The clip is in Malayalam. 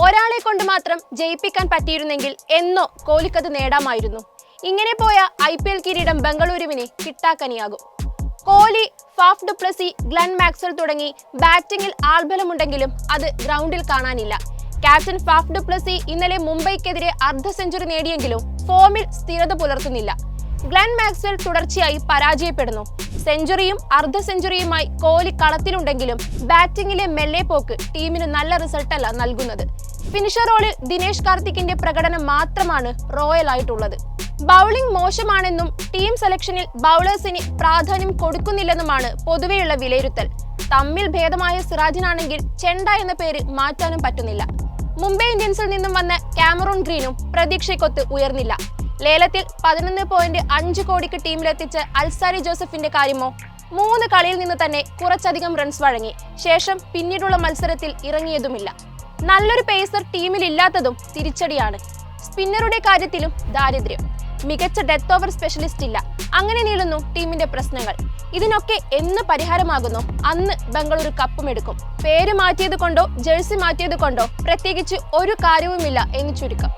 ഒരാളെ കൊണ്ട് മാത്രം ജയിപ്പിക്കാൻ പറ്റിയിരുന്നെങ്കിൽ എന്നോ കോഹ്ലിക്കത് നേടാമായിരുന്നു. ഇങ്ങനെ പോയ IPL കിരീടം ബംഗളൂരുവിന് കിട്ടാക്കനിയാകും. Kohli, Faf du Plessis, Glenn Maxwell തുടങ്ങി ബാറ്റിംഗിൽ ആൾബലമുണ്ടെങ്കിലും അത് ഗ്രൗണ്ടിൽ കാണാനില്ല. ക്യാപ്റ്റൻ ഫാഫ് ഡു പ്ലസി ഇന്നലെ മുംബൈക്കെതിരെ അർദ്ധ സെഞ്ചുറി നേടിയെങ്കിലും ഫോമിൽ സ്ഥിരത പുലർത്തുന്നില്ല. ഗ്ലെൻ മാക്സ്വെൽ തുടർച്ചയായി പരാജയപ്പെടുന്നു. സെഞ്ചുറിയും അർദ്ധ സെഞ്ചുറിയുമായി കോഹ്ലി കളത്തിലുണ്ടെങ്കിലും ബാറ്റിംഗിലെ മെല്ലെപ്പോക്ക് ടീമിന് നല്ല റിസൾട്ടല്ല നൽകുന്നത്. ഫിനിഷർ റോളിൽ ദിനേശ് കാർത്തിക്കിന്റെ പ്രകടനം മാത്രമാണ് റോയൽ ആയിട്ടുള്ളത്. ബൗളിംഗ് മോശമാണെന്നും ടീം സെലക്ഷനിൽ ബൗളേഴ്സിന് പ്രാധാന്യം കൊടുക്കുന്നില്ലെന്നുമാണ് പൊതുവെയുള്ള വിലയിരുത്തൽ. തമ്മിൽ ഭേദമായ സിറാജിനാണെങ്കിൽ ചെണ്ട എന്ന പേര് മാറ്റാനും പറ്റുന്നില്ല. മുംബൈ ഇന്ത്യൻസിൽ നിന്നും വന്ന കാമറൂൺ ഗ്രീനും പ്രതീക്ഷയ്ക്കൊത്ത് ഉയർന്നില്ല. ലേലത്തിൽ 11.5 കോടിക്ക് ടീമിലെത്തിച്ച അൽസാരി ജോസഫിന്റെ കാര്യമോ 3 കളിയിൽ നിന്ന് തന്നെ കുറച്ചധികം റൺസ് വഴങ്ങി. ശേഷം പിന്നീടുള്ള മത്സരത്തിൽ ഇറങ്ങിയതുമില്ല. നല്ലൊരു പേസർ ടീമിലില്ലാത്തതും തിരിച്ചടിയാണ്. സ്പിന്നറുടെ കാര്യത്തിലും ദാരിദ്ര്യം. മികച്ച ഡെത്ത് ഓവർ സ്പെഷ്യലിസ്റ്റ് ഇല്ല. അങ്ങനെ നീളുന്നു ടീമിന്റെ പ്രശ്നങ്ങൾ. ഇതിനൊക്കെ എന്ന് പരിഹാരമാകുന്നു അന്ന് ബംഗളൂരു കപ്പുമെടുക്കും. പേര് മാറ്റിയത് കൊണ്ടോ ജേഴ്സി മാറ്റിയത് കൊണ്ടോ പ്രത്യേകിച്ച് ഒരു കാര്യവുമില്ല എന്ന് ചുരുക്കം.